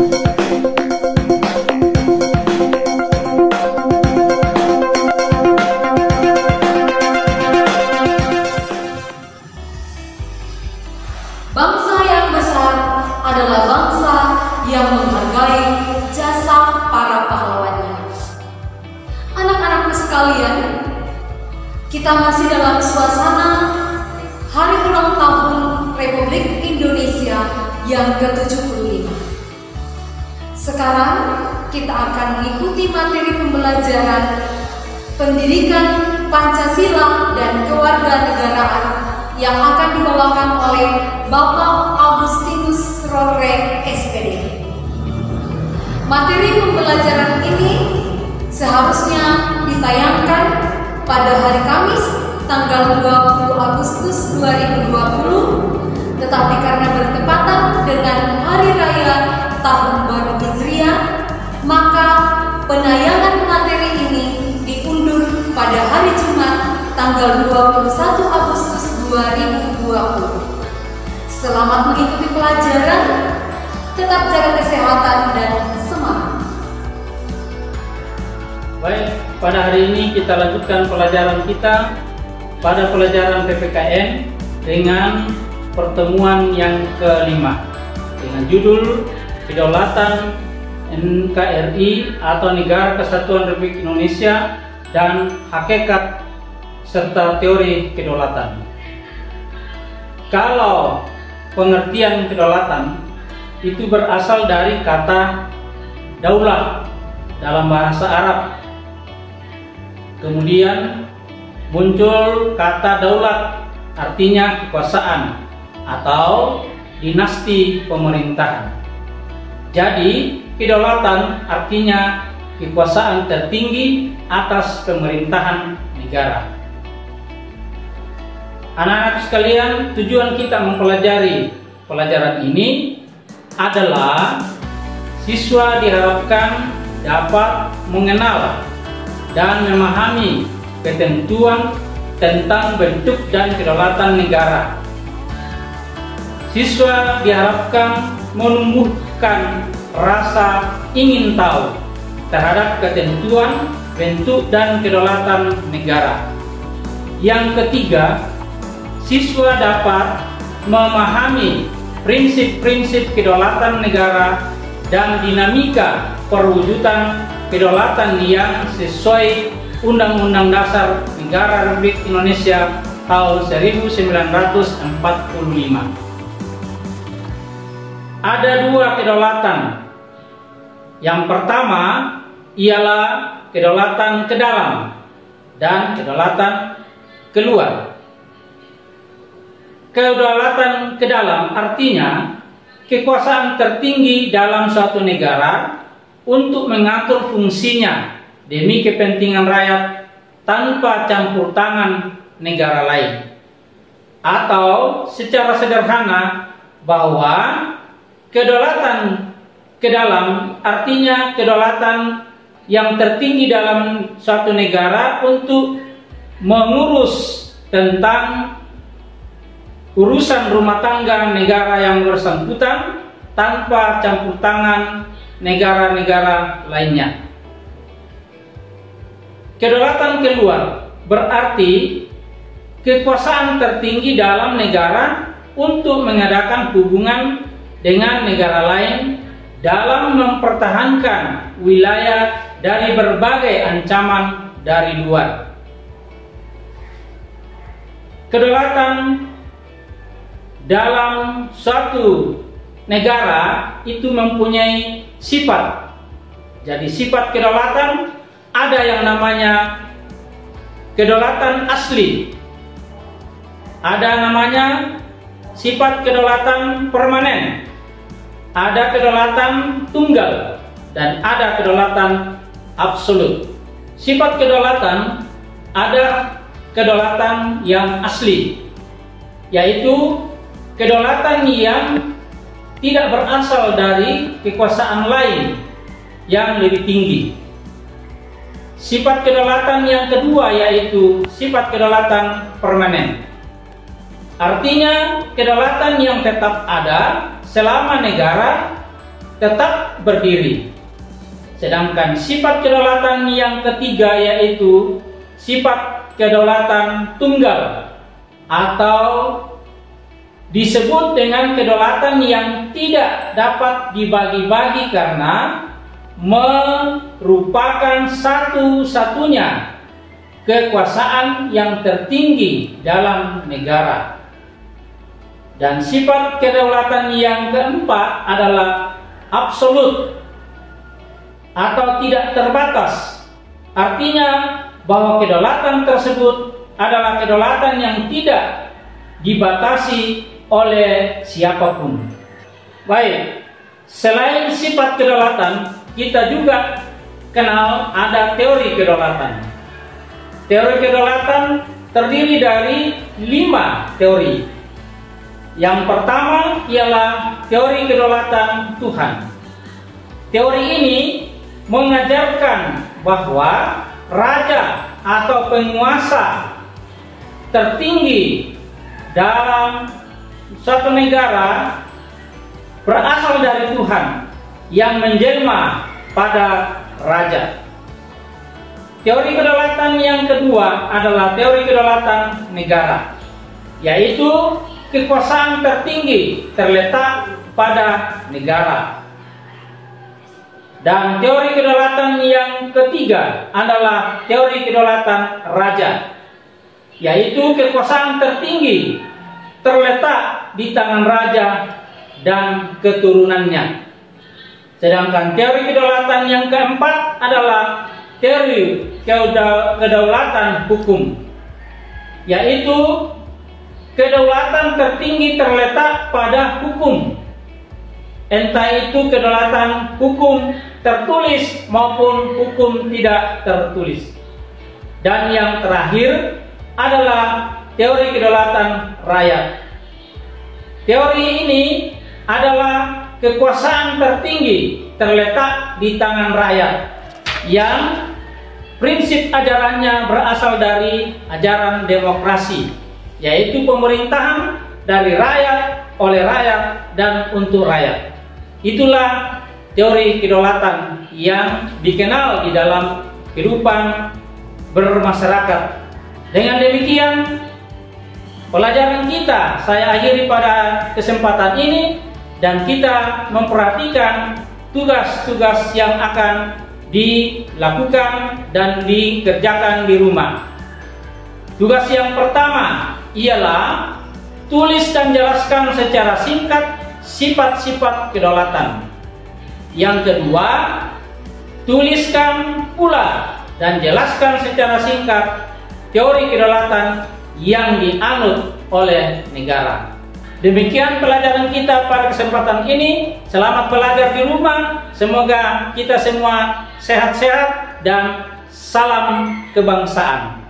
Bangsa yang besar adalah bangsa yang menghargai jasa para pahlawannya. Anak-anakku sekalian, kita masih dalam suasana Hari Ulang Tahun Republik Indonesia yang ke-75. Sekarang kita akan mengikuti materi pembelajaran pendidikan Pancasila dan kewarganegaraan yang akan dibawakan oleh Bapak Agustinus Rore, SPD. Materi pembelajaran ini seharusnya ditayangkan pada hari Kamis tanggal 20 Agustus 2020, tetapi karena bertepatan dengan Hari Raya Tahun Baru Hijriah, maka penayangan materi ini diundur pada hari Jumat tanggal 21 Agustus 2020. Selamat mengikuti pelajaran, tetap jaga kesehatan dan semangat. Baik, pada hari ini kita lanjutkan pelajaran kita pada pelajaran PPKN dengan pertemuan yang kelima dengan judul Kedaulatan NKRI atau Negara Kesatuan Republik Indonesia dan Hakikat serta Teori Kedaulatan. Kalau pengertian kedaulatan itu berasal dari kata daulah dalam bahasa Arab. Kemudian muncul kata daulat, artinya kekuasaan atau dinasti pemerintahan. Jadi kedaulatan artinya kekuasaan tertinggi atas pemerintahan negara. Anak-anak sekalian, tujuan kita mempelajari pelajaran ini adalah siswa diharapkan dapat mengenal dan memahami ketentuan tentang bentuk dan kedaulatan negara. Siswa diharapkan menumbuhkan rasa ingin tahu terhadap ketentuan, bentuk, dan kedaulatan negara. Yang ketiga, siswa dapat memahami prinsip-prinsip kedaulatan negara dan dinamika perwujudan kedaulatan yang sesuai Undang-Undang Dasar Negara Republik Indonesia tahun 1945. Ada dua kedaulatan. Yang pertama ialah kedaulatan ke dalam dan kedaulatan keluar. Kedaulatan ke dalam artinya kekuasaan tertinggi dalam suatu negara untuk mengatur fungsinya demi kepentingan rakyat tanpa campur tangan negara lain. Atau secara sederhana bahwa kedaulatan ke dalam artinya kedaulatan yang tertinggi dalam suatu negara untuk mengurus tentang urusan rumah tangga negara yang bersangkutan tanpa campur tangan negara-negara lainnya. Kedaulatan keluar berarti kekuasaan tertinggi dalam negara untuk mengadakan hubungan dengan negara lain dalam mempertahankan wilayah dari berbagai ancaman dari luar. Kedaulatan dalam suatu negara itu mempunyai sifat. Jadi sifat kedaulatan ada yang namanya kedaulatan asli, ada namanya sifat kedaulatan permanen, ada kedaulatan tunggal, dan ada kedaulatan absolut. Sifat kedaulatan ada kedaulatan yang asli, yaitu kedaulatan yang tidak berasal dari kekuasaan lain yang lebih tinggi. Sifat kedaulatan yang kedua yaitu sifat kedaulatan permanen. Artinya kedaulatan yang tetap ada selama negara tetap berdiri. Sedangkan sifat kedaulatan yang ketiga yaitu sifat kedaulatan tunggal atau disebut dengan kedaulatan yang tidak dapat dibagi-bagi karena merupakan satu-satunya kekuasaan yang tertinggi dalam negara. Dan sifat kedaulatan yang keempat adalah absolut atau tidak terbatas. Artinya bahwa kedaulatan tersebut adalah kedaulatan yang tidak dibatasi oleh siapapun. Baik, selain sifat kedaulatan, kita juga kenal ada teori kedaulatan. Teori kedaulatan terdiri dari 5 teori. Yang pertama ialah teori kedaulatan Tuhan. Teori ini mengajarkan bahwa raja atau penguasa tertinggi dalam suatu negara berasal dari Tuhan yang menjelma pada raja. Teori kedaulatan yang kedua adalah teori kedaulatan negara, yaitu kekuasaan tertinggi terletak pada negara. Dan teori kedaulatan yang ketiga adalah teori kedaulatan raja, yaitu kekuasaan tertinggi terletak di tangan raja dan keturunannya. Sedangkan teori kedaulatan yang keempat adalah teori kedaulatan hukum, yaitu kedaulatan tertinggi terletak pada hukum, entah itu kedaulatan hukum tertulis maupun hukum tidak tertulis. Dan yang terakhir adalah teori kedaulatan rakyat. Teori ini adalah kekuasaan tertinggi terletak di tangan rakyat yang prinsip ajarannya berasal dari ajaran demokrasi, yaitu pemerintahan dari rakyat, oleh rakyat, dan untuk rakyat. Itulah teori kedaulatan yang dikenal di dalam kehidupan bermasyarakat. Dengan demikian, pelajaran kita saya akhiri pada kesempatan ini, dan kita memperhatikan tugas-tugas yang akan dilakukan dan dikerjakan di rumah. Tugas yang pertama ialah tulis dan jelaskan secara singkat sifat-sifat kedaulatan. Yang kedua, tuliskan pula dan jelaskan secara singkat teori kedaulatan yang dianut oleh negara. Demikian pelajaran kita pada kesempatan ini. Selamat belajar di rumah. Semoga kita semua sehat-sehat dan salam kebangsaan.